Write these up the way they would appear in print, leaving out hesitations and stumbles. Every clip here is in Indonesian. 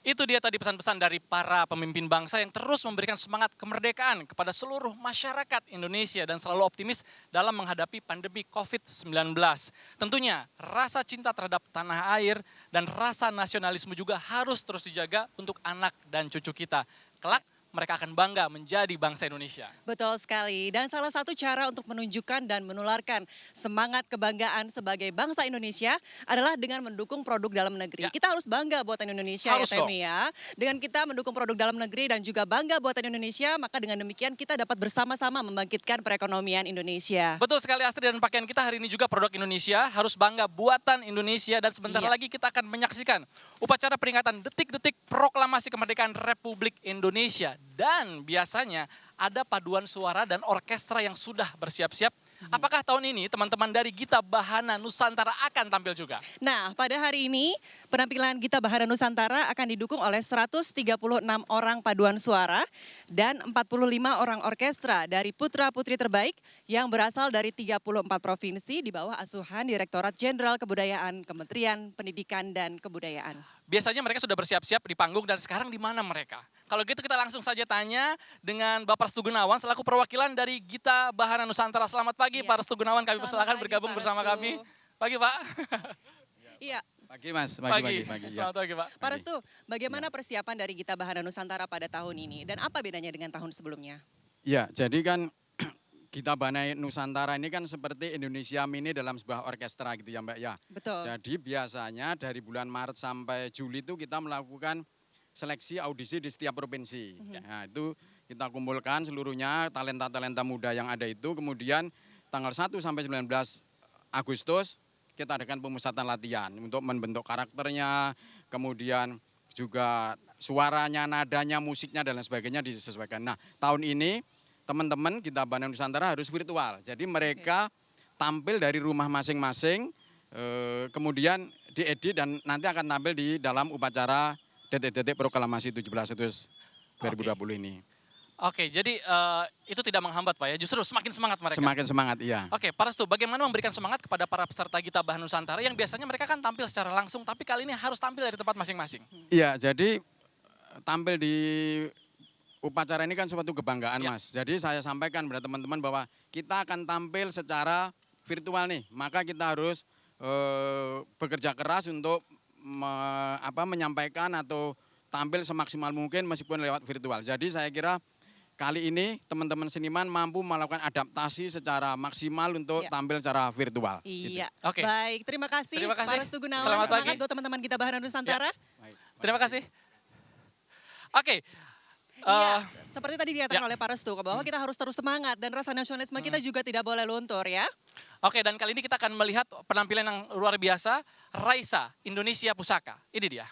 Itu dia tadi pesan-pesan dari para pemimpin bangsa yang terus memberikan semangat kemerdekaan kepada seluruh masyarakat Indonesia dan selalu optimis dalam menghadapi pandemi COVID-19. Tentunya rasa cinta terhadap tanah air dan rasa nasionalisme juga harus terus dijaga untuk anak dan cucu kita. Kelak mereka akan bangga menjadi bangsa Indonesia. Betul sekali. Dan salah satu cara untuk menunjukkan dan menularkan semangat kebanggaan sebagai bangsa Indonesia adalah dengan mendukung produk dalam negeri. Ya. Kita harus bangga buatan Indonesia Harus ya dong. Temi ya. Dengan kita mendukung produk dalam negeri dan juga bangga buatan Indonesia, maka dengan demikian kita dapat bersama-sama membangkitkan perekonomian Indonesia. Betul sekali Astrid, dan pakaian kita hari ini juga produk Indonesia, harus bangga buatan Indonesia, dan sebentar Iya. lagi kita akan menyaksikan upacara peringatan detik-detik proklamasi kemerdekaan Republik Indonesia. Dan biasanya ada paduan suara dan orkestra yang sudah bersiap-siap. Apakah tahun ini teman-teman dari Gita Bahana Nusantara akan tampil juga? Nah, pada hari ini penampilan Gita Bahana Nusantara akan didukung oleh 136 orang paduan suara dan 45 orang orkestra dari putra-putri terbaik yang berasal dari 34 provinsi di bawah asuhan Direktorat Jenderal Kebudayaan Kementerian Pendidikan dan Kebudayaan. Biasanya mereka sudah bersiap-siap di panggung, dan sekarang di mana mereka? Kalau gitu kita langsung saja tanya dengan Bapak Restu Gunawan selaku perwakilan dari Gita Bahana Nusantara. Selamat pagi Iya. Pak Restu Gunawan, kami Selamat persilakan pagi, bergabung Pak bersama Restu. kami. Pagi Pak. Iya, Pagi Mas, pagi. Ya. Selamat pagi Pak. Pak Restu, bagaimana persiapan dari Gita Bahana Nusantara pada tahun ini dan apa bedanya dengan tahun sebelumnya? Ya, jadi kan Gita Bahana Nusantara ini kan seperti Indonesia Mini dalam sebuah orkestra gitu ya Mbak ya. Betul. Jadi biasanya dari bulan Maret sampai Juli itu kita melakukan seleksi audisi di setiap provinsi. Nah itu kita kumpulkan seluruhnya talenta-talenta muda yang ada itu. Kemudian tanggal 1 sampai 19 Agustus kita adakan pemusatan latihan untuk membentuk karakternya. Kemudian juga suaranya, nadanya, musiknya dan lain sebagainya disesuaikan. Nah tahun ini teman-teman Gita Bahana Nusantara harus virtual. Jadi mereka tampil dari rumah masing-masing, kemudian diedit dan nanti akan tampil di dalam upacara detik-detik proklamasi 17 Agustus 2020 ini. Oke, jadi itu tidak menghambat Pak ya, justru semakin semangat mereka. Semakin semangat, iya. Oke, Pak Restu, bagaimana memberikan semangat kepada para peserta Gita Bahana Nusantara yang biasanya mereka kan tampil secara langsung, tapi kali ini harus tampil dari tempat masing-masing. Iya, jadi tampil di upacara ini kan suatu kebanggaan Ya. Mas. Jadi saya sampaikan kepada teman-teman bahwa kita akan tampil secara virtual nih. Maka kita harus bekerja keras untuk menyampaikan atau tampil semaksimal mungkin meskipun lewat virtual. Jadi saya kira kali ini teman-teman seniman mampu melakukan adaptasi secara maksimal untuk Ya. tampil secara virtual. Iya. Oke. Baik, terima kasih, Terima kasih. Pak Restu Gunawan. Selamat pagi. Semangat buat teman-teman Gita Bahana Nusantara. Baik. Terima kasih. Oke. Iya, seperti tadi dikatakan ya. oleh Pak Restu bahwa kita harus terus semangat dan rasa nasionalisme kita juga tidak boleh luntur ya. Oke, dan kali ini kita akan melihat penampilan yang luar biasa, Raisa Indonesia Pusaka. Ini dia.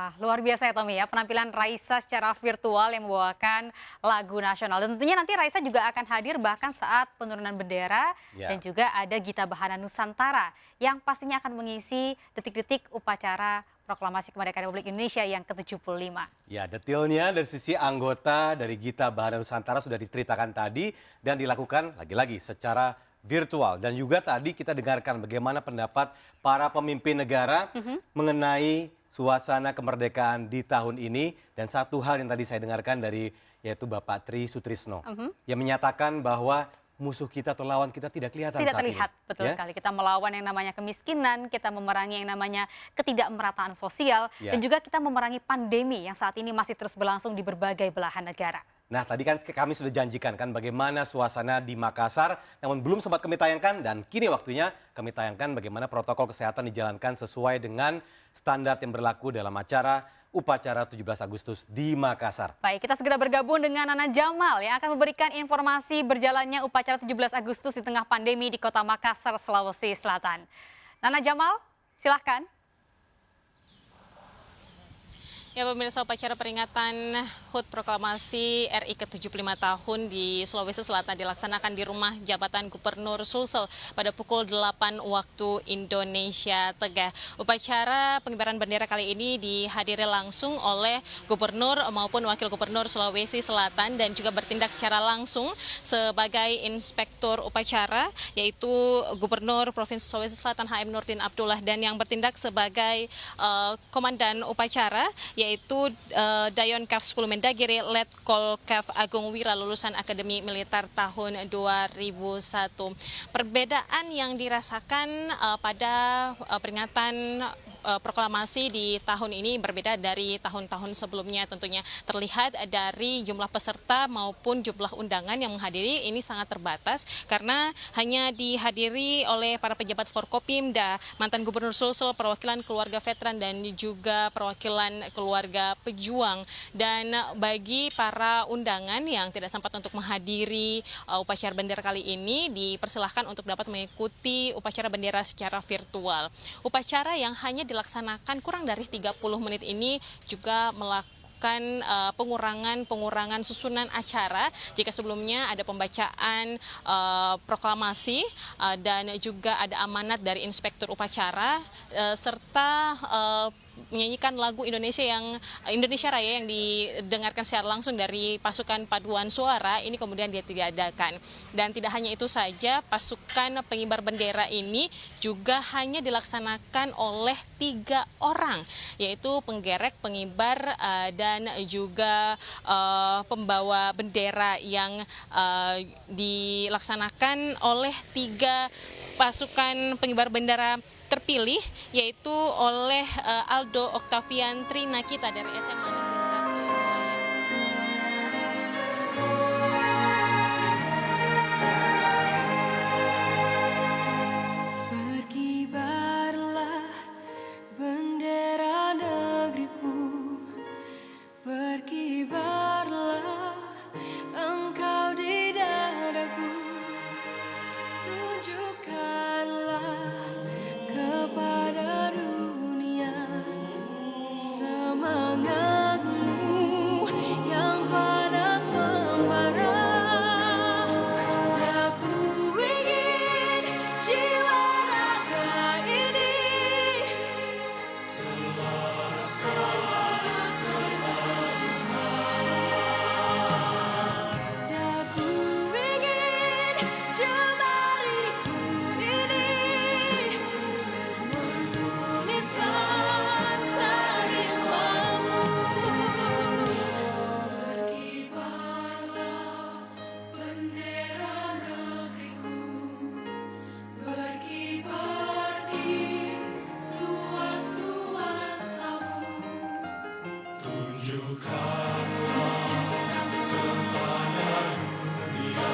Wah, luar biasa ya Tommy ya, penampilan Raisa secara virtual yang membawakan lagu nasional. Dan tentunya nanti Raisa juga akan hadir bahkan saat penurunan bendera dan juga ada Gita Bahana Nusantara yang pastinya akan mengisi detik-detik upacara Proklamasi Kemerdekaan Republik Indonesia yang ke-75. Ya, detailnya dari sisi anggota dari Gita Bahana Nusantara sudah diceritakan tadi dan dilakukan lagi-lagi secara virtual. Dan juga tadi kita dengarkan bagaimana pendapat para pemimpin negara mengenai suasana kemerdekaan di tahun ini. Dan satu hal yang tadi saya dengarkan dari yaitu Bapak Tri Sutrisno yang menyatakan bahwa musuh kita atau lawan kita tidak kelihatan Tidak saat terlihat, ini. betul sekali. Kita melawan yang namanya kemiskinan, kita memerangi yang namanya ketidakmerataan sosial, dan juga kita memerangi pandemi yang saat ini masih terus berlangsung di berbagai belahan negara. Nah, tadi kan kami sudah janjikan kan bagaimana suasana di Makassar, namun belum sempat kami tayangkan dan kini waktunya kami tayangkan bagaimana protokol kesehatan dijalankan sesuai dengan standar yang berlaku dalam acara upacara 17 Agustus di Makassar. Baik, kita segera bergabung dengan Nana Jamal yang akan memberikan informasi berjalannya upacara 17 Agustus di tengah pandemi di Kota Makassar, Sulawesi Selatan. Nana Jamal, silahkan. Ya pemirsa, upacara peringatan HUT Proklamasi RI ke-75 tahun di Sulawesi Selatan dilaksanakan di rumah jabatan Gubernur Sulsel pada pukul 8 waktu Indonesia Tengah. Upacara pengibaran bendera kali ini dihadiri langsung oleh Gubernur maupun Wakil Gubernur Sulawesi Selatan dan juga bertindak secara langsung sebagai inspektur upacara yaitu Gubernur Provinsi Sulawesi Selatan HM Nurdin Abdullah dan yang bertindak sebagai komandan upacara yaitu Dayon Kaf 10 Mendagiri Letkol Kaf Agung Wira lulusan Akademi Militer tahun 2001. Perbedaan yang dirasakan pada peringatan proklamasi di tahun ini berbeda dari tahun-tahun sebelumnya, tentunya terlihat dari jumlah peserta maupun jumlah undangan yang menghadiri ini sangat terbatas karena hanya dihadiri oleh para pejabat Forkopimda, mantan Gubernur Sulsel, perwakilan keluarga veteran dan juga perwakilan keluarga pejuang. Dan bagi para undangan yang tidak sempat untuk menghadiri upacara bendera kali ini dipersilahkan untuk dapat mengikuti upacara bendera secara virtual. Upacara yang hanya dilaksanakan kurang dari 30 menit ini juga melakukan pengurangan susunan acara jika sebelumnya ada pembacaan proklamasi dan juga ada amanat dari inspektur upacara serta menyanyikan lagu Indonesia Raya yang didengarkan secara langsung dari pasukan paduan suara ini kemudian dia ditiadakan. Dan tidak hanya itu saja, pasukan pengibar bendera ini juga hanya dilaksanakan oleh 3 orang, yaitu penggerek, pengibar, dan juga pembawa bendera yang dilaksanakan oleh 3 pasukan pengibar bendera terpilih, yaitu oleh Aldo Octavian Trinakita dari SMA Negeri 1 Selayar. Berkibarlah bendera negeriku, berkibarlah engkau di dadaku, tunjukkanlah kepada dunia semangatmu yang panas membara. Aku ingin jiwa raga ini Aku ingin jemariku ini menuliskan karismamu. Berkibarlah bendera negeriku, berkibar di luas nuansamu. Tunjukkanlah kepada dunia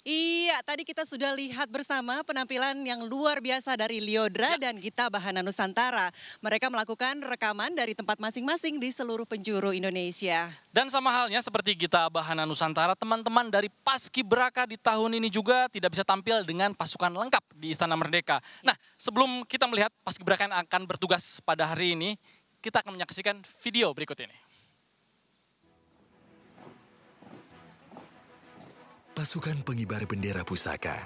Iya, tadi kita sudah lihat bersama penampilan yang luar biasa dari Lyodra dan Gita Bahana Nusantara. Mereka melakukan rekaman dari tempat masing-masing di seluruh penjuru Indonesia. Dan sama halnya seperti Gita Bahana Nusantara, teman-teman dari Paskibraka di tahun ini juga tidak bisa tampil dengan pasukan lengkap di Istana Merdeka. Nah, sebelum kita melihat Paskibraka yang akan bertugas pada hari ini, kita akan menyaksikan video berikut ini. Pasukan pengibar bendera pusaka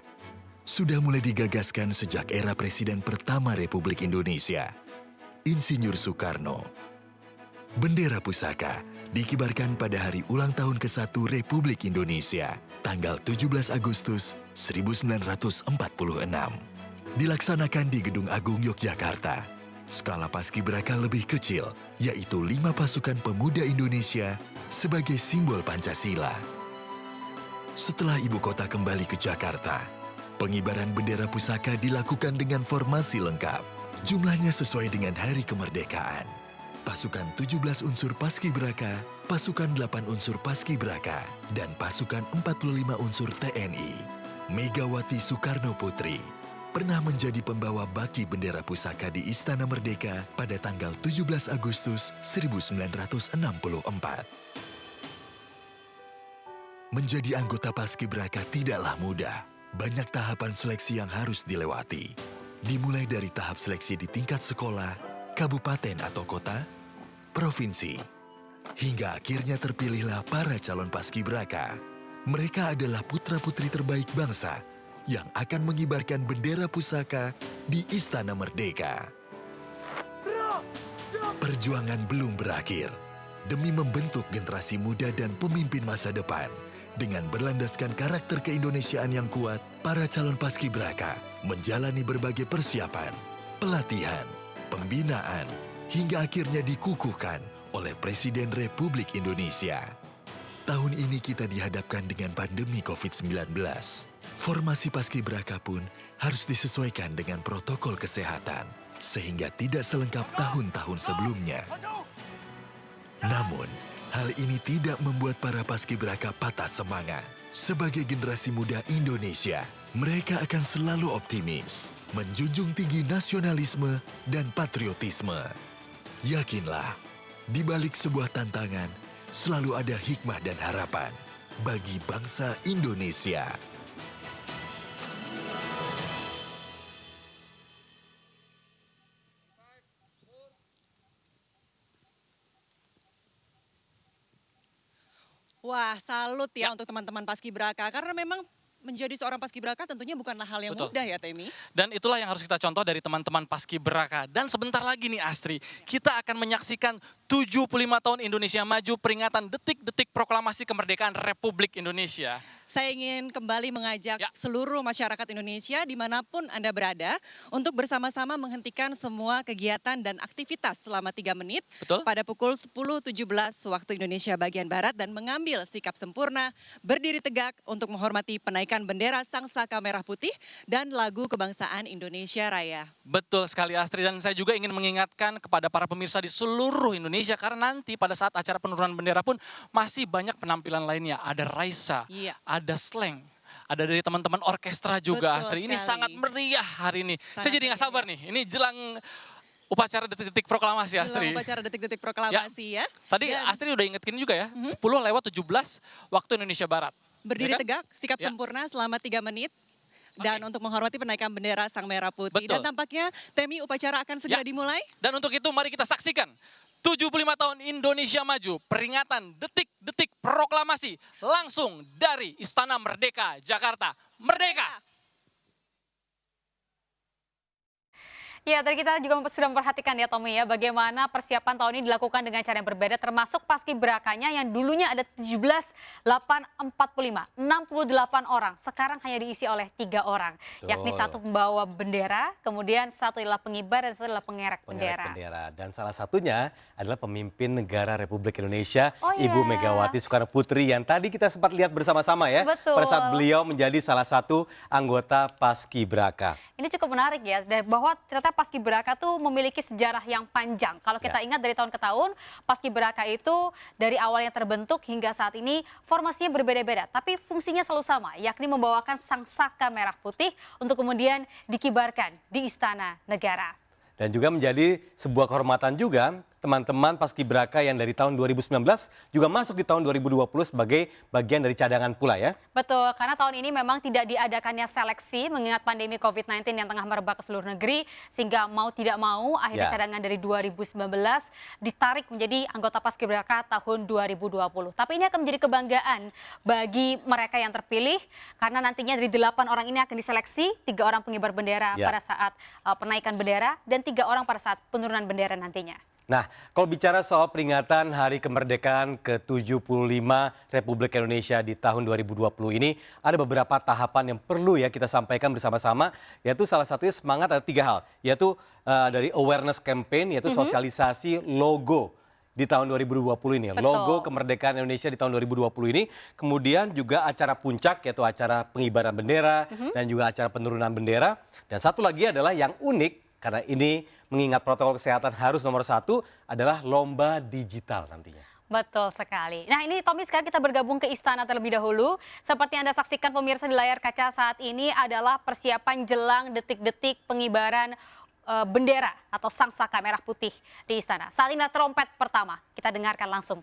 sudah mulai digagaskan sejak era Presiden pertama Republik Indonesia, Insinyur Soekarno. Bendera pusaka dikibarkan pada hari ulang tahun ke-1 Republik Indonesia, tanggal 17 Agustus 1946. Dilaksanakan di Gedung Agung Yogyakarta. Skala Paskibraka lebih kecil, yaitu 5 pasukan pemuda Indonesia sebagai simbol Pancasila. Setelah ibu kota kembali ke Jakarta, pengibaran bendera pusaka dilakukan dengan formasi lengkap. Jumlahnya sesuai dengan hari kemerdekaan. Pasukan 17 unsur Paskibraka, pasukan 8 unsur Paskibraka, dan pasukan 45 unsur TNI. Megawati Soekarno Putri pernah menjadi pembawa baki bendera pusaka di Istana Merdeka pada tanggal 17 Agustus 1964. Menjadi anggota Paskibraka tidaklah mudah. Banyak tahapan seleksi yang harus dilewati. Dimulai dari tahap seleksi di tingkat sekolah, kabupaten atau kota, provinsi, hingga akhirnya terpilihlah para calon Paskibraka. Mereka adalah putra-putri terbaik bangsa yang akan mengibarkan bendera pusaka di Istana Merdeka. Perjuangan belum berakhir. Demi membentuk generasi muda dan pemimpin masa depan, dengan berlandaskan karakter keindonesiaan yang kuat, para calon Paskibraka menjalani berbagai persiapan, pelatihan, pembinaan, hingga akhirnya dikukuhkan oleh Presiden Republik Indonesia. Tahun ini kita dihadapkan dengan pandemi COVID-19. Formasi Paskibraka pun harus disesuaikan dengan protokol kesehatan, sehingga tidak selengkap tahun-tahun sebelumnya. Namun, hal ini tidak membuat para Paskibraka patah semangat. Sebagai generasi muda Indonesia, mereka akan selalu optimis, menjunjung tinggi nasionalisme dan patriotisme. Yakinlah, di balik sebuah tantangan, selalu ada hikmah dan harapan bagi bangsa Indonesia. Wah, salut ya untuk teman-teman Paskibraka. Karena memang menjadi seorang Paskibraka tentunya bukanlah hal yang Betul. mudah ya, Temi. Dan itulah yang harus kita contoh dari teman-teman Paskibraka. Dan sebentar lagi nih Astri, kita akan menyaksikan 75 tahun Indonesia Maju, peringatan detik-detik proklamasi kemerdekaan Republik Indonesia. Saya ingin kembali mengajak Ya. seluruh masyarakat Indonesia dimanapun Anda berada untuk bersama-sama menghentikan semua kegiatan dan aktivitas selama 3 menit Betul. pada pukul 10.17 waktu Indonesia bagian Barat dan mengambil sikap sempurna, berdiri tegak untuk menghormati penaikan bendera Sang Saka Merah Putih dan lagu kebangsaan Indonesia Raya. Betul sekali Astri, dan saya juga ingin mengingatkan kepada para pemirsa di seluruh Indonesia karena nanti pada saat acara penurunan bendera pun masih banyak penampilan lainnya. Ada Raisa, Iya. ada Slang, ada dari teman-teman orkestra juga Betul Astri. Ini sekali. sangat meriah hari ini. Sangat Saya jadi nggak meriah, sabar nih, ini jelang upacara detik-detik proklamasi Jelang Astri. upacara detik-detik proklamasi ya. Tadi Dan Astri udah ingetin juga ya, 10:17 waktu Indonesia Barat. berdiri Ya kan? tegak, sikap Ya. sempurna selama 3 menit. Dan untuk menghormati penaikan bendera Sang Merah Putih. Betul. Dan tampaknya Temi upacara akan segera Ya. dimulai. Dan untuk itu mari kita saksikan 75 tahun Indonesia Maju, peringatan detik-detik proklamasi langsung dari Istana Merdeka, Jakarta. Merdeka! Ya, tadi kita juga sudah memperhatikan ya Tommy ya, bagaimana persiapan tahun ini dilakukan dengan cara yang berbeda, termasuk Paskibrakanya yang dulunya ada 17.845, 68 orang. Sekarang hanya diisi oleh 3 orang, yakni Betul. 1 pembawa bendera, kemudian 1 adalah pengibar dan 1 adalah pengerek Pengerek bendera. bendera. Dan salah satunya adalah pemimpin negara Republik Indonesia, Oh, Ibu iya. Megawati Soekarno Putri yang tadi kita sempat lihat bersama-sama ya. Betul. Pada saat beliau menjadi salah satu anggota Paskibraka. Ini cukup menarik ya, bahwa ternyata Paskibraka tuh memiliki sejarah yang panjang. Kalau kita ingat dari tahun ke tahun, Paskibraka itu dari awalnya terbentuk hingga saat ini formasinya berbeda-beda, tapi fungsinya selalu sama, yakni membawakan sangsaka merah putih untuk kemudian dikibarkan di Istana Negara. Dan juga menjadi sebuah kehormatan juga teman-teman Paskibraka yang dari tahun 2019 juga masuk di tahun 2020 sebagai bagian dari cadangan pula ya. Betul, karena tahun ini memang tidak diadakannya seleksi mengingat pandemi COVID-19 yang tengah merebak ke seluruh negeri, sehingga mau tidak mau akhirnya cadangan dari 2019 ditarik menjadi anggota Paskibraka tahun 2020. Tapi ini akan menjadi kebanggaan bagi mereka yang terpilih karena nantinya dari 8 orang ini akan diseleksi, 3 orang pengibar bendera pada saat penaikan bendera dan 3 orang pada saat penurunan bendera nantinya. Nah, kalau bicara soal peringatan Hari Kemerdekaan ke-75 Republik Indonesia di tahun 2020 ini, ada beberapa tahapan yang perlu ya kita sampaikan bersama-sama, yaitu salah satunya semangat ada 3 hal, yaitu dari awareness campaign, yaitu sosialisasi logo di tahun 2020 ini, logo kemerdekaan Indonesia di tahun 2020 ini, kemudian juga acara puncak yaitu acara pengibaran bendera dan juga acara penurunan bendera, dan satu lagi adalah yang unik karena ini mengingat protokol kesehatan harus nomor 1 adalah lomba digital nantinya. Betul sekali. Nah ini Tommy, sekarang kita bergabung ke istana terlebih dahulu. Seperti yang Anda saksikan pemirsa di layar kaca saat ini adalah persiapan jelang detik-detik pengibaran bendera atau sangsaka merah putih di istana. Saat ini trompet pertama, kita dengarkan langsung.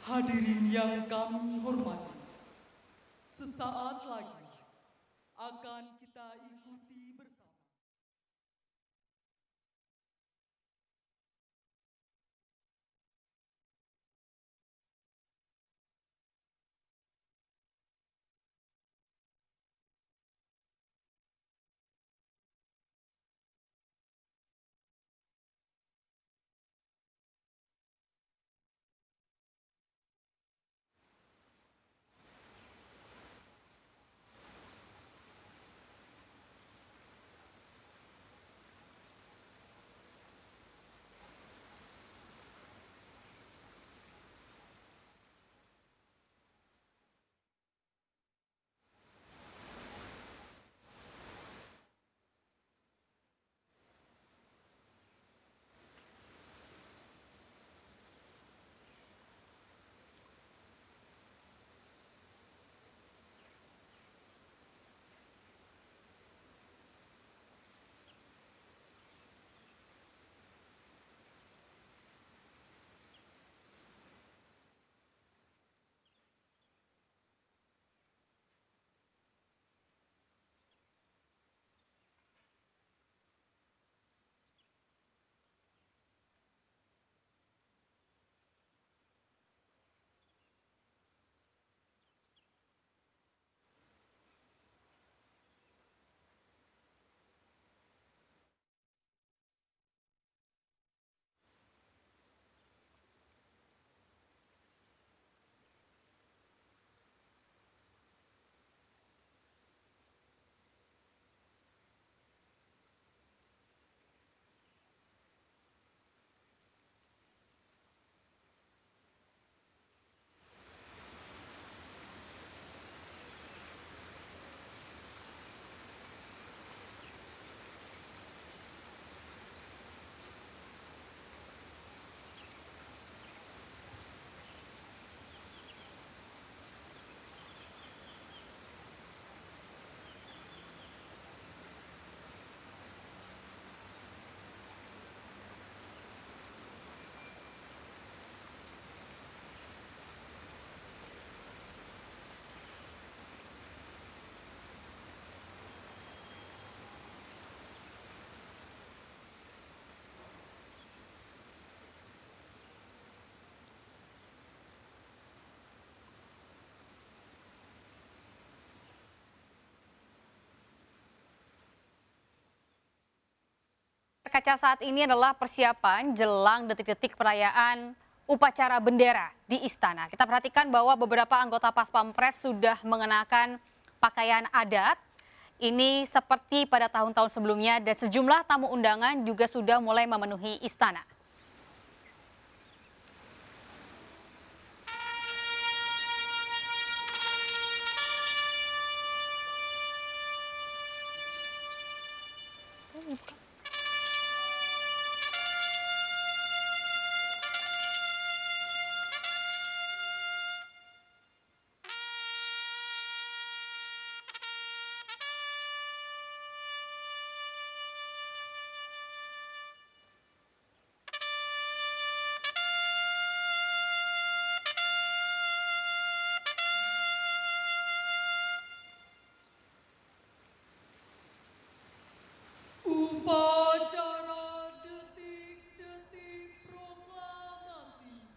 Hadirin yang kami hormati, sesaat lagi akan kita ikuti bersama. kaca saat ini adalah persiapan jelang detik-detik perayaan upacara bendera di istana. Kita perhatikan bahwa beberapa anggota Pas Pampres sudah mengenakan pakaian adat. Ini seperti pada tahun-tahun sebelumnya dan sejumlah tamu undangan juga sudah mulai memenuhi istana. Upacara detik-detik proklamasi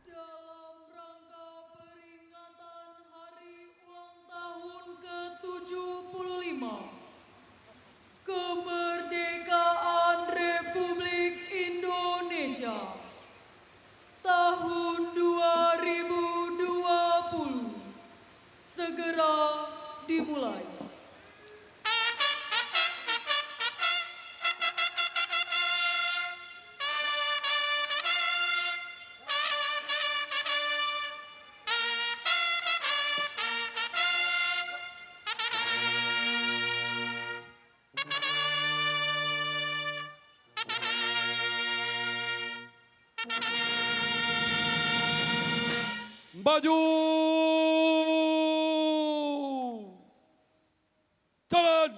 dalam rangka peringatan Hari Ulang Tahun ke-75 Kemerdekaan Republik Indonesia tahun 2020 segera dimulai. Maju! Jalan!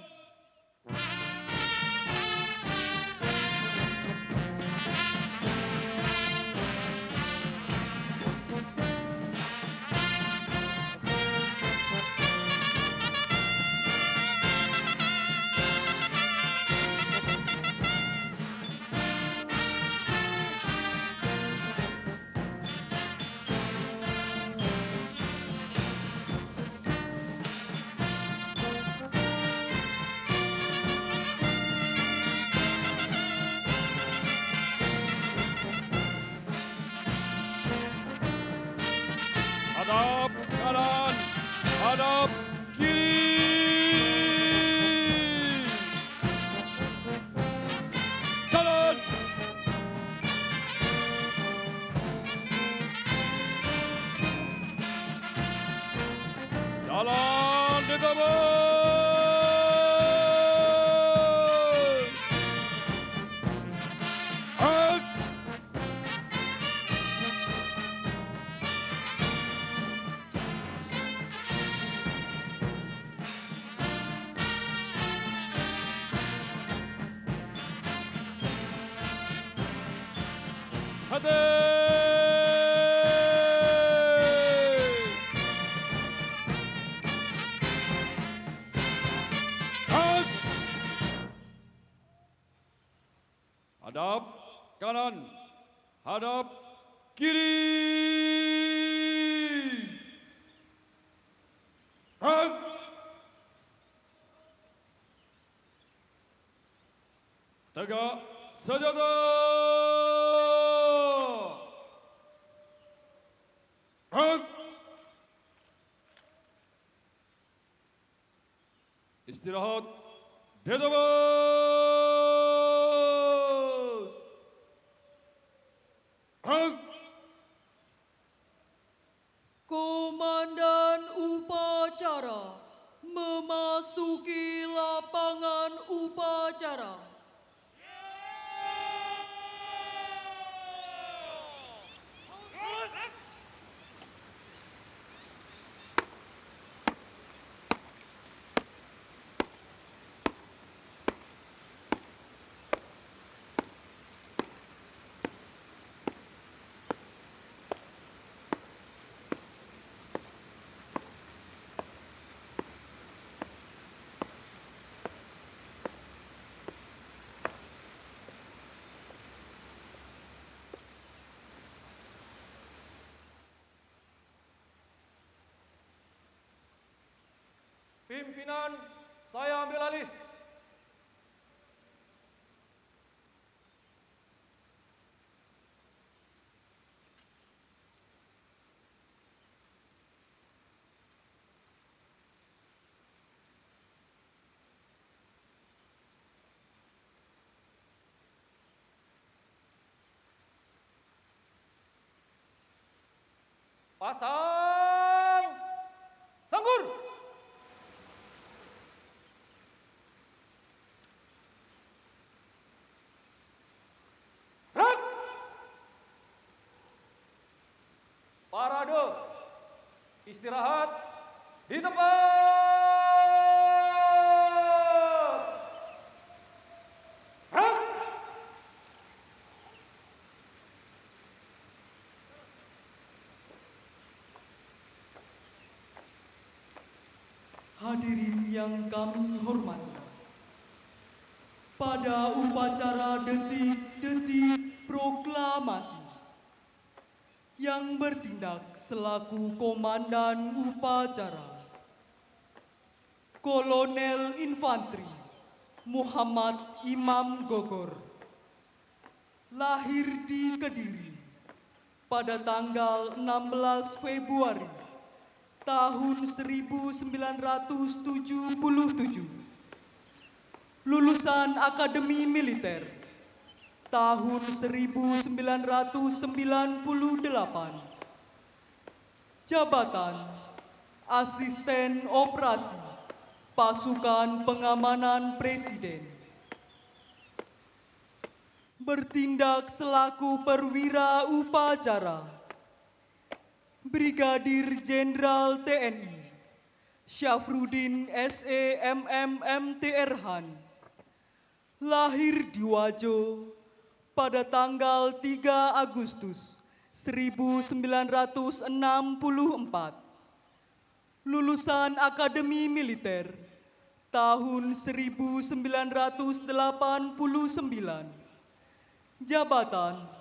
Hadap kanan, hadap kiri. Jalan. Jalan di depan. Hadap kanan, hadap kiri. Tegak senjata. Istirahat di tempat. Komandan upacara memasuki lapangan upacara. Pimpinan, saya ambil alih. Pasang sanggur. Rak. Parade. Istirahat di tempat. Rak. Hadirin yang kami hormati, pada upacara detik-detik proklamasi yang bertindak selaku komandan upacara, Kolonel Infanteri Muhammad Imam Gogor, lahir di Kediri pada tanggal 16 Februari tahun 1977. Lulusan Akademi Militer tahun 1998. Jabatan Asisten Operasi Pasukan Pengamanan Presiden. Bertindak selaku perwira upacara Brigadir Jenderal TNI Syafruddin SEMM MTR lahir di Wajo pada tanggal 3 Agustus 1964. Lulusan Akademi Militer tahun 1989. Jabatan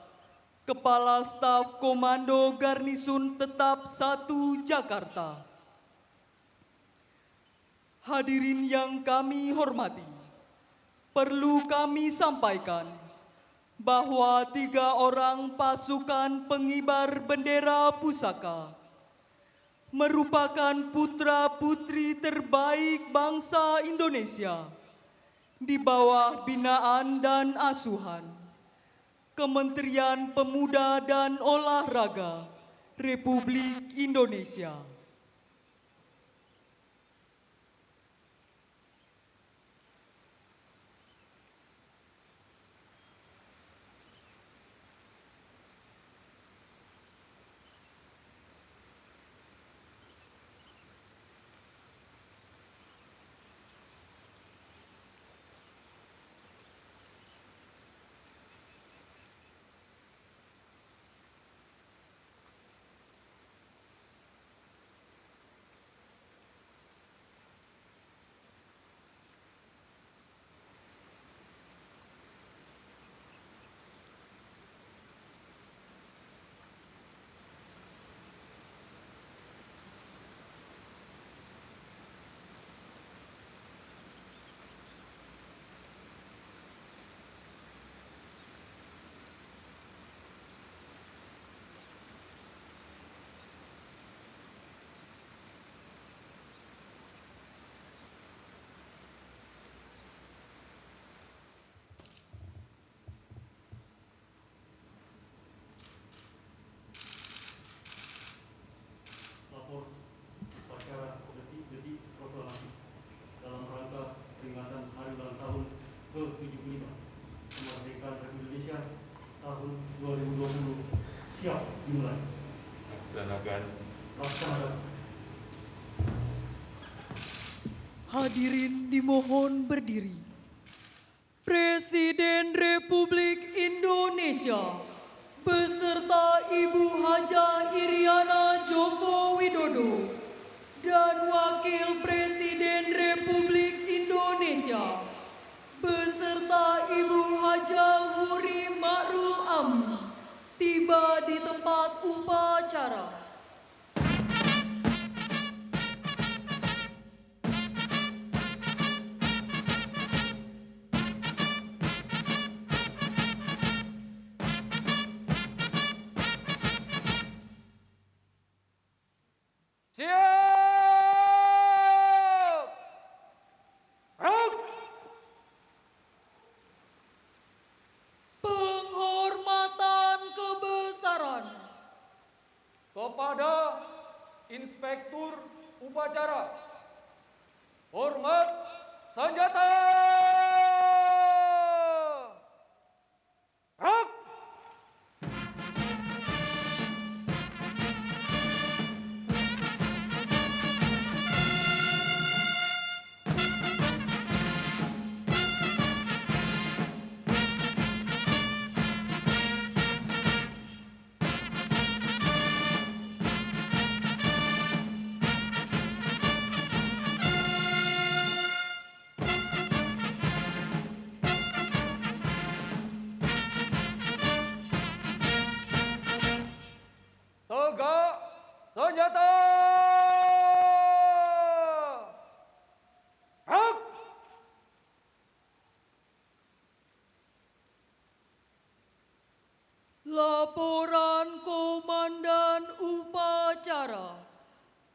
Kepala Staf Komando Garnisun Tetap 1 Jakarta. Hadirin yang kami hormati, perlu kami sampaikan bahwa 3 orang pasukan pengibar bendera pusaka merupakan putra-putri terbaik bangsa Indonesia di bawah binaan dan asuhan Kementerian Pemuda dan Olahraga Republik Indonesia. Lapor upacara detik-detik proklamasi dalam rangka peringatan Hari Ulang Tahun ke-75 Kemerdekaan Republik Indonesia tahun 2020 siap dimulai. Laksanakan. Hadirin dimohon berdiri. Presiden Republik Indonesia beserta Ibu Hajah Iriana Joko Widodo dan Wakil Presiden Republik Indonesia beserta Ibu Hajah Wuri Ma'ruf Amin tiba di tempat upacara. Siap. Rak. Penghormatan kebesaran. Kepada Inspektur Upacara. Hormat senjata. Rak! Tegak senjata. Rak! Laporan Komandan Upacara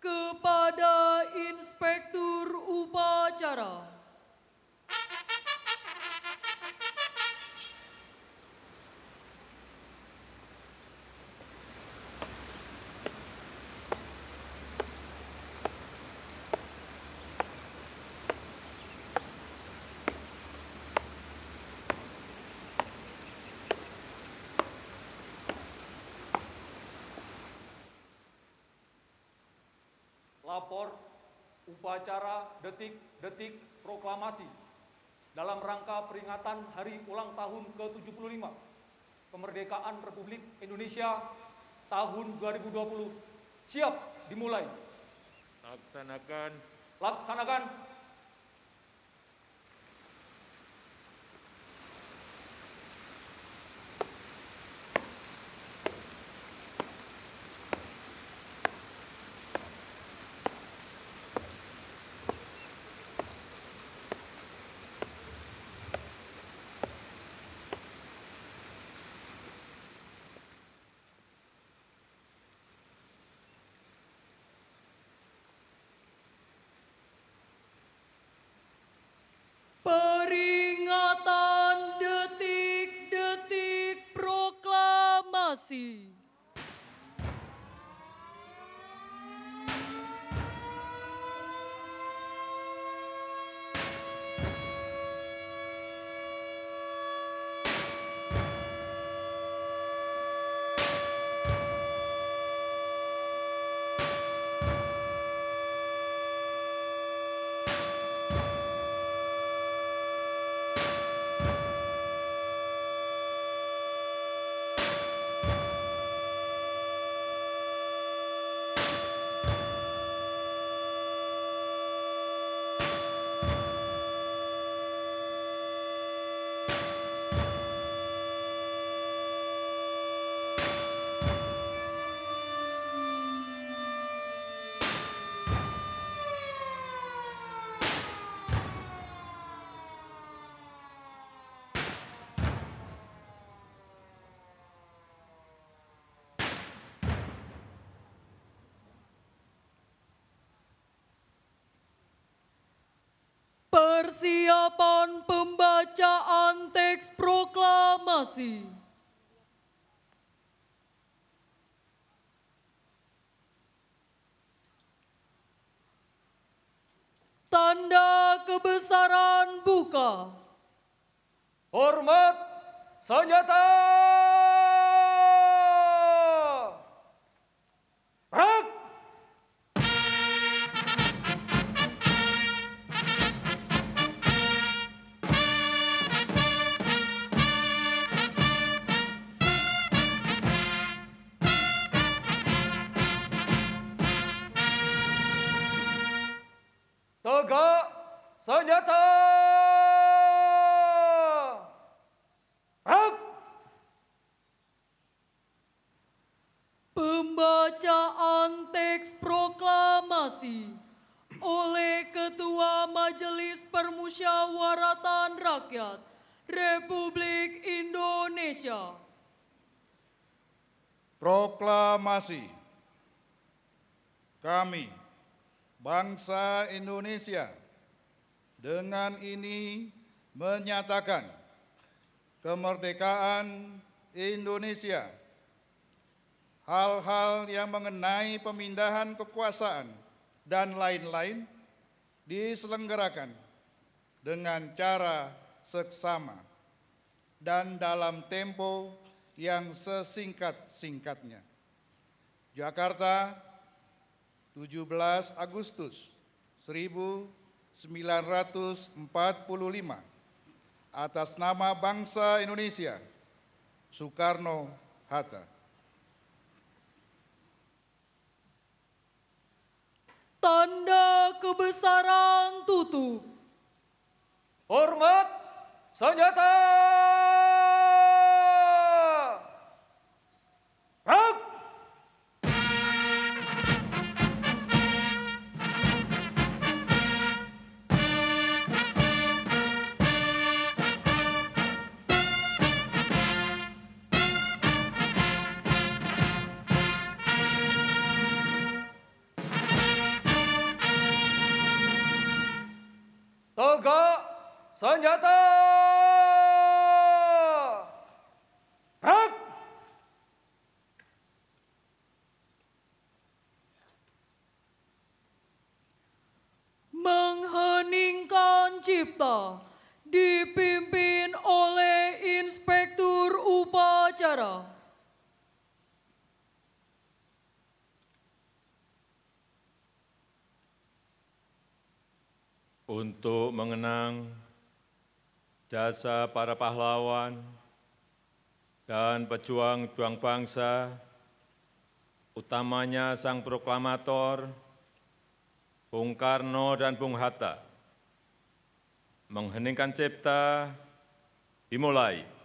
kepada Inspektur Upacara. Lapor upacara detik-detik proklamasi dalam rangka peringatan Hari Ulang Tahun ke-75 Kemerdekaan Republik Indonesia tahun 2020 siap dimulai. Laksanakan. Laksanakan. Peringatan detik-detik proklamasi. Persiapan pembacaan teks proklamasi. Tanda kebesaran buka. Hormat senjata. Rak! Tegak senjata. Rak! Pembacaan teks proklamasi oleh Ketua Majelis Permusyawaratan Rakyat Republik Indonesia. Proklamasi. Kami, bangsa Indonesia, dengan ini menyatakan kemerdekaan Indonesia hal-hal yang mengenai pemindahan kekuasaan dan lain-lain diselenggarakan dengan cara seksama dan dalam tempo yang sesingkat-singkatnya. Jakarta, 17 Agustus 1945, atas nama bangsa Indonesia, Soekarno-Hatta. Tanda kebesaran tutup. Hormat senjata. Gerak. Tegak senjata. Gerak. Mengheningkan cipta dipimpin oleh Inspektur Upacara. Untuk mengenang jasa para pahlawan dan pejuang-pejuang bangsa, utamanya Sang Proklamator, Bung Karno dan Bung Hatta, mengheningkan cipta dimulai.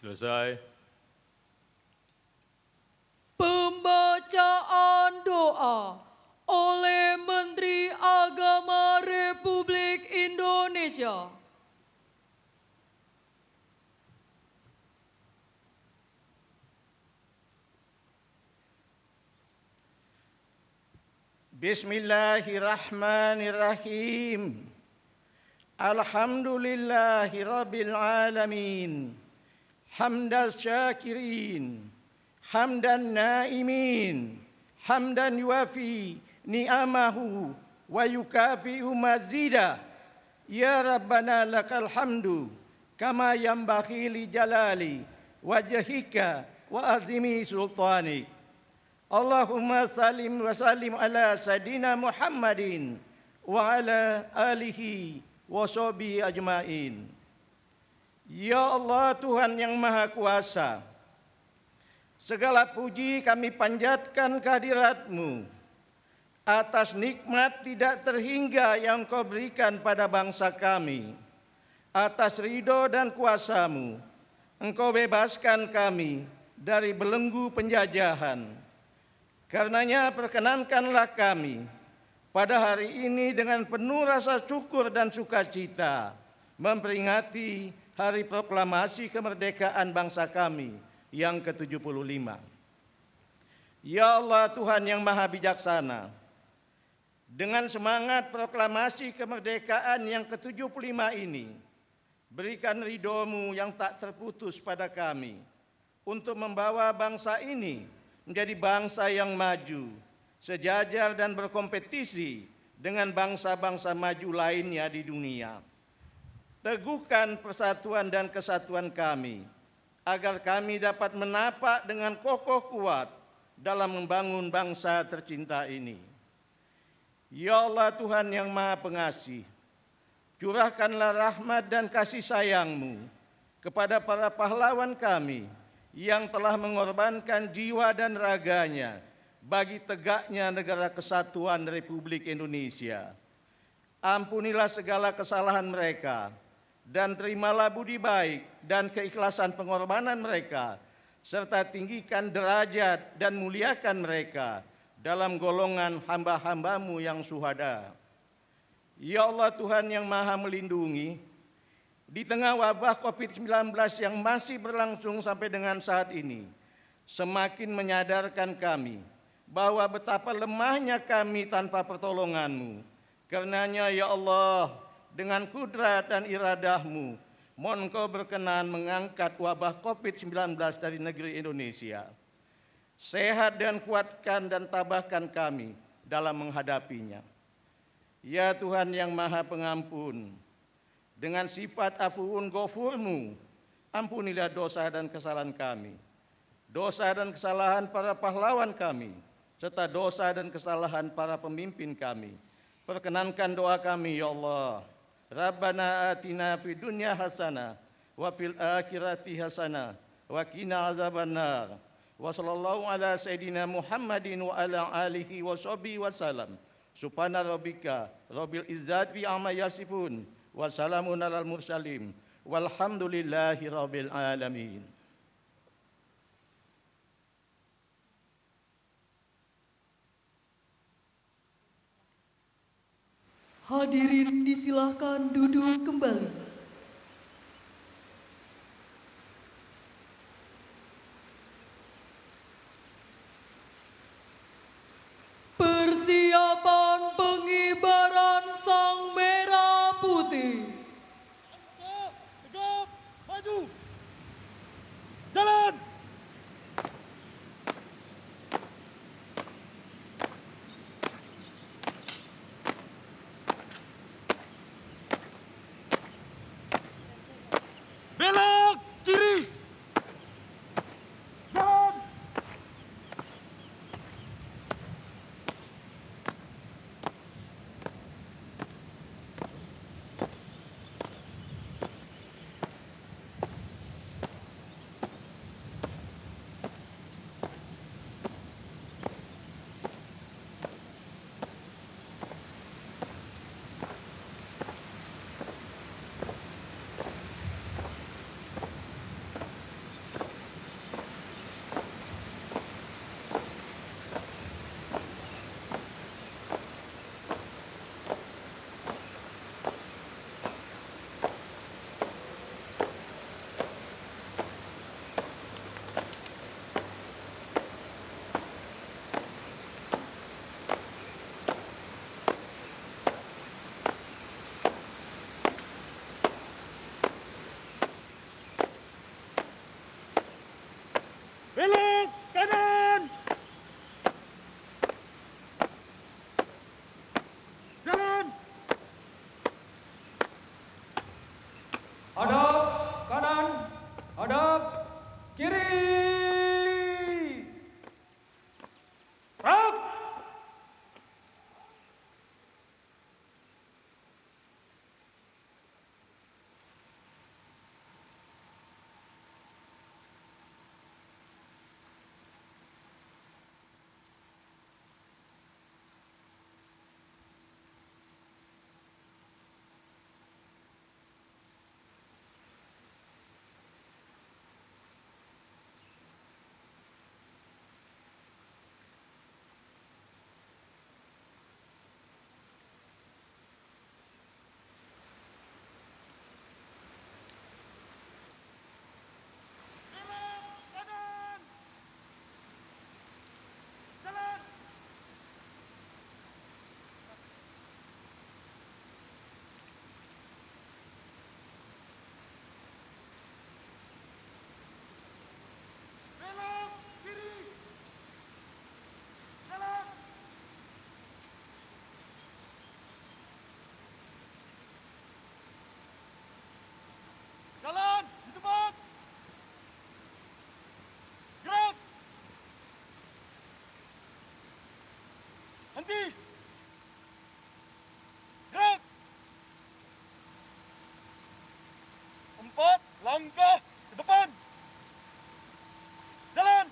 Selesai. Pembacaan doa oleh Menteri Agama Republik Indonesia. Bismillahirrahmanirrahim. Alhamdulillahi Rabbil Alamin. Hamdas syakirin, hamdan naimin, hamdan yuafi ni'amahu wa yukafi'u mazidah. Ya Rabbana lakal hamdu, kama yambaghi li jalali wajhika wa azimi sultani. Allahumma salim wa salim ala Sayyidina Muhammadin wa ala alihi wa sahbihi ajmain. Ya Allah Tuhan yang Maha Kuasa, segala puji kami panjatkan kehadirat-Mu atas nikmat tidak terhingga yang Kau berikan pada bangsa kami. Atas ridho dan kuasa-Mu, Engkau bebaskan kami dari belenggu penjajahan. Karenanya perkenankanlah kami pada hari ini dengan penuh rasa syukur dan sukacita memperingati Hari Proklamasi Kemerdekaan bangsa kami yang ke-75. Ya Allah Tuhan yang Maha Bijaksana, dengan semangat proklamasi kemerdekaan yang ke-75 ini, berikan ridho-Mu yang tak terputus pada kami untuk membawa bangsa ini menjadi bangsa yang maju, sejajar dan berkompetisi dengan bangsa-bangsa maju lainnya di dunia. Teguhkan persatuan dan kesatuan kami, agar kami dapat menapak dengan kokoh kuat dalam membangun bangsa tercinta ini. Ya Allah Tuhan yang Maha Pengasih, curahkanlah rahmat dan kasih sayang-Mu kepada para pahlawan kami yang telah mengorbankan jiwa dan raganya bagi tegaknya negara kesatuan Republik Indonesia. Ampunilah segala kesalahan mereka, dan terimalah budi baik dan keikhlasan pengorbanan mereka, serta tinggikan derajat dan muliakan mereka dalam golongan hamba-hamba-Mu yang syuhada. Ya Allah Tuhan yang Maha Melindungi, di tengah wabah COVID-19 yang masih berlangsung sampai dengan saat ini, semakin menyadarkan kami bahwa betapa lemahnya kami tanpa pertolongan-Mu. Karenanya ya Allah, dengan kudrat dan iradah-Mu, mohon Engkau berkenan mengangkat wabah COVID-19 dari negeri Indonesia. Sehat dan kuatkan dan tabahkan kami dalam menghadapinya. Ya Tuhan yang Maha Pengampun, dengan sifat afuun ghafur-Mu, ampunilah dosa dan kesalahan kami, dosa dan kesalahan para pahlawan kami, serta dosa dan kesalahan para pemimpin kami. Perkenankan doa kami ya Allah. Rabbana atina fid dunya hasanah wa fil akhirati hasanah wa qina azabannar. Wa sallallahu ala sayidina Muhammadin wa ala alihi wa sahbihi wasallam. Subhana rabbika rabbil izzati amma yasifun wa salamun alal mursalin walhamdulillahi rabbil alamin. Hadirin disilahkan duduk kembali. Persiapan pengibaran Sang Merah Putih. Tegap, maju. Jalan. Belok kiri. Jalan. Belok kanan. Jalan. Hadap kanan, hadap kiri. Rak. Henti. Gerak. 4 langkah ke depan. Jalan.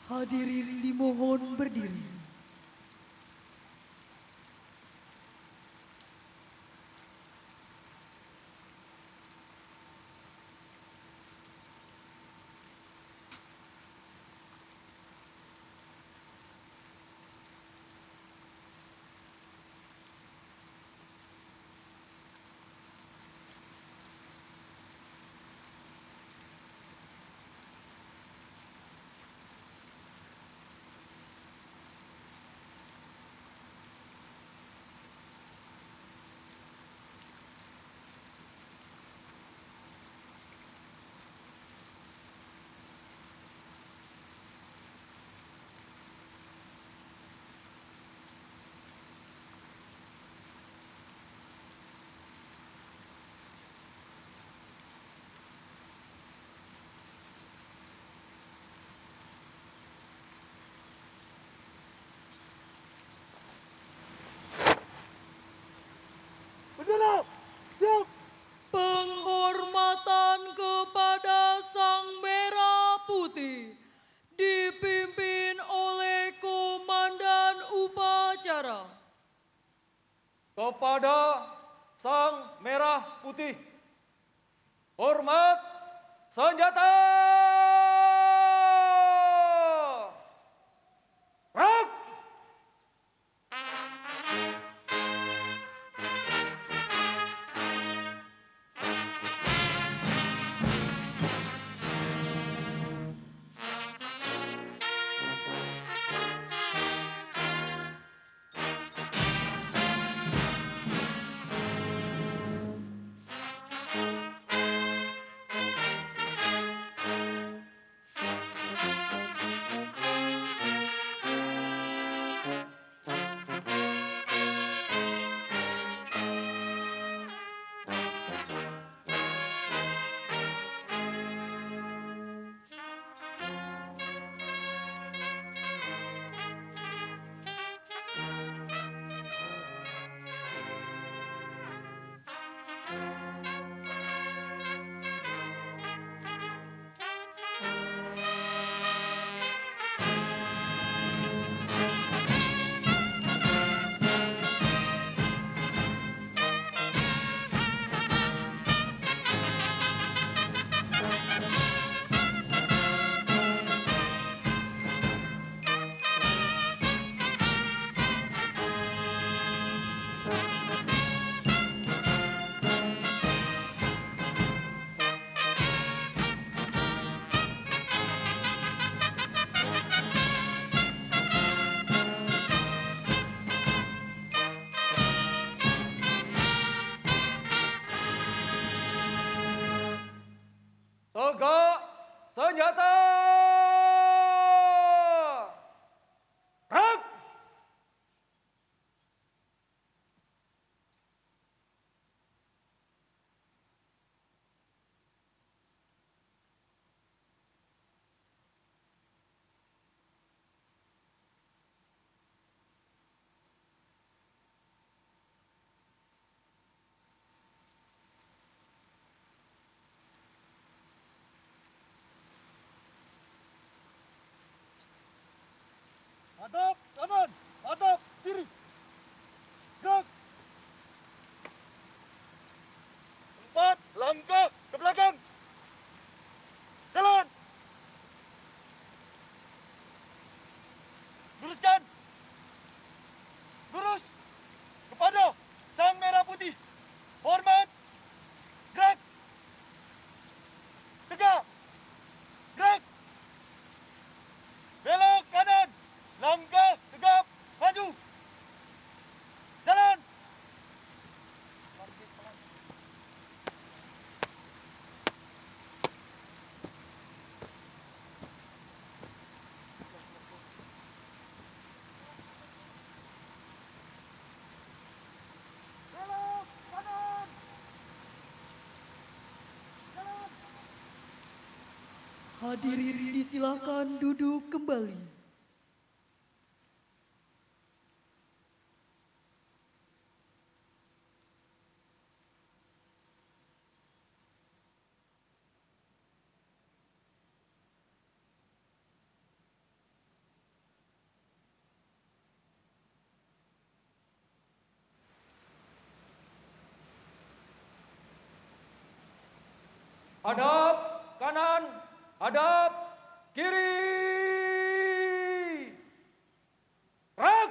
Hadirin dimohon berdiri. Bendera. Siap. Penghormatan kepada Sang Merah Putih dipimpin oleh Komandan Upacara. Kepada Sang Merah Putih. Hormat senjata. Gerak. Tegak senjata. Gerak. Hadirin disilakan duduk kembali. Hadap kanan, hadap kiri. Gerak.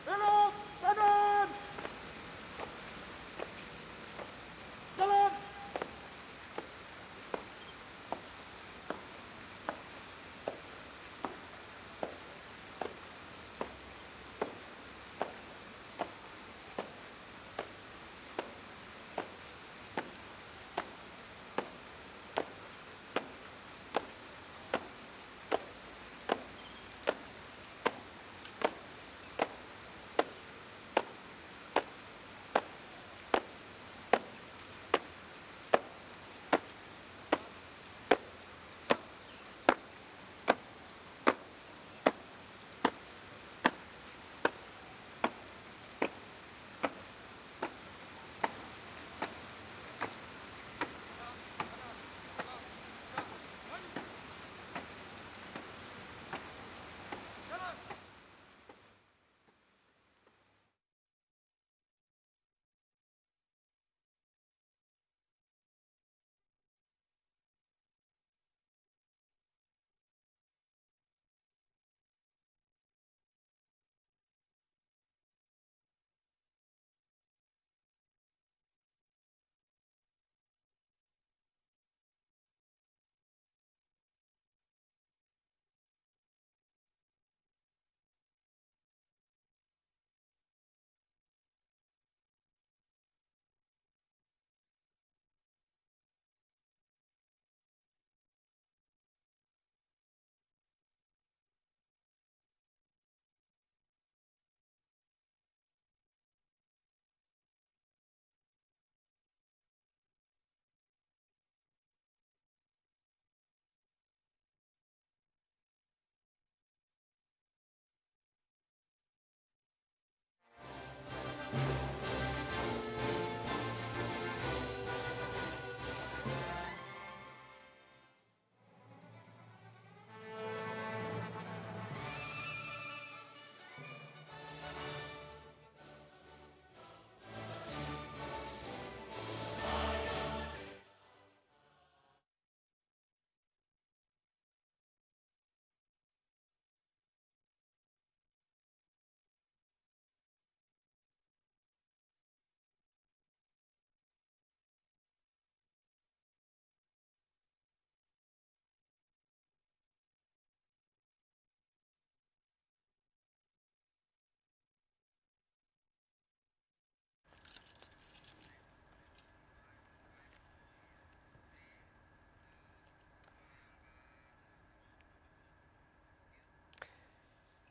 Belok kanan. Jalan.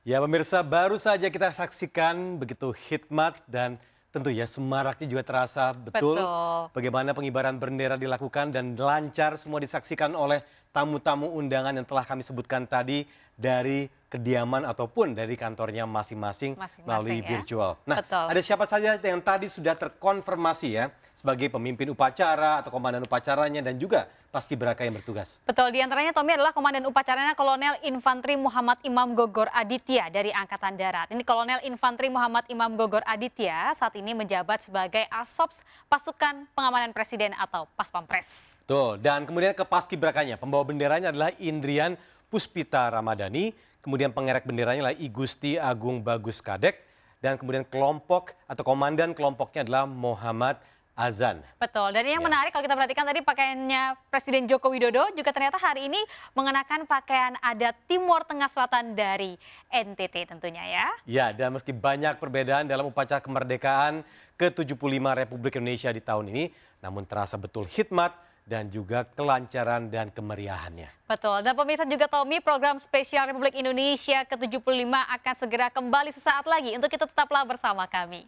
Ya pemirsa, baru saja kita saksikan begitu hikmat dan tentu ya semaraknya juga terasa betul. Bagaimana pengibaran bendera dilakukan dan lancar semua disaksikan oleh tamu-tamu undangan yang telah kami sebutkan tadi dari kediaman ataupun dari kantornya masing-masing melalui virtual. Nah, ada siapa saja yang tadi sudah terkonfirmasi ya sebagai pemimpin upacara atau komandan upacaranya dan juga paskibraka yang bertugas. Betul, diantaranya Tommy adalah komandan upacaranya Kolonel Infantri Muhammad Imam Gogor Aditya dari Angkatan Darat. Ini Kolonel Infantri Muhammad Imam Gogor Aditya saat ini menjabat sebagai Asops Pasukan Pengamanan Presiden atau Paspampres. Betul, dan kemudian ke paskibrakanya, pembawa benderanya adalah Indrian Puspita Ramadhani, kemudian pengerek benderanya adalah I Gusti Agung Bagus Kadek, dan kemudian kelompok atau komandan kelompoknya adalah Muhammad azan. Betul, dan yang menarik kalau kita perhatikan tadi pakaiannya Presiden Joko Widodo juga ternyata hari ini mengenakan pakaian adat Timur Tengah Selatan dari NTT tentunya ya. Ya, dan meski banyak perbedaan dalam upacara kemerdekaan ke-75 Republik Indonesia di tahun ini, namun terasa betul hikmat dan juga kelancaran dan kemeriahannya. Betul, dan pemirsa juga Tommy, program spesial Republik Indonesia ke-75 akan segera kembali sesaat lagi. Untuk itu tetaplah bersama kami.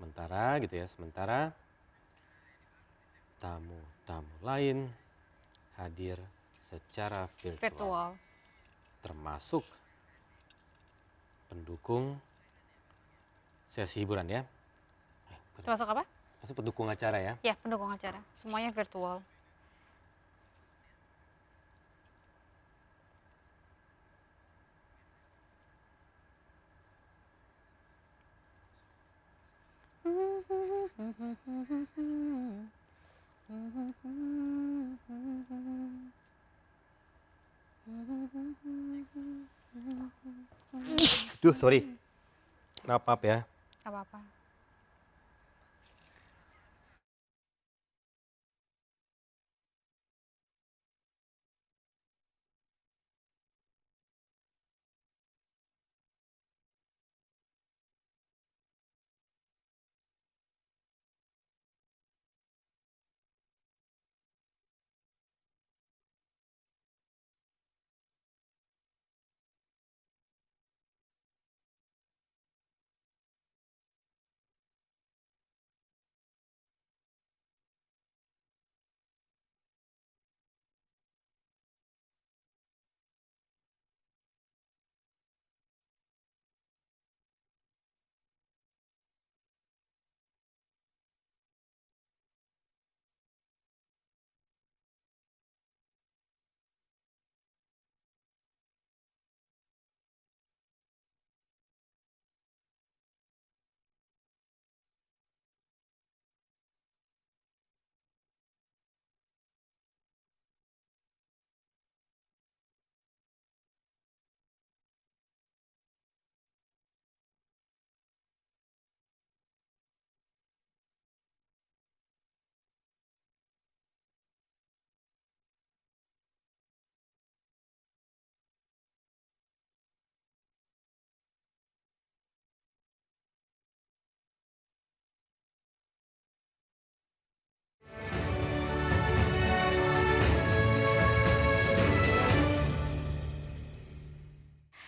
Sementara tamu-tamu lain hadir secara virtual. Termasuk pendukung sesi hiburan ya. Termasuk apa? Maksud pendukung acara ya. Ya, pendukung acara. Semuanya virtual. Duh, sorry. Maaf ya.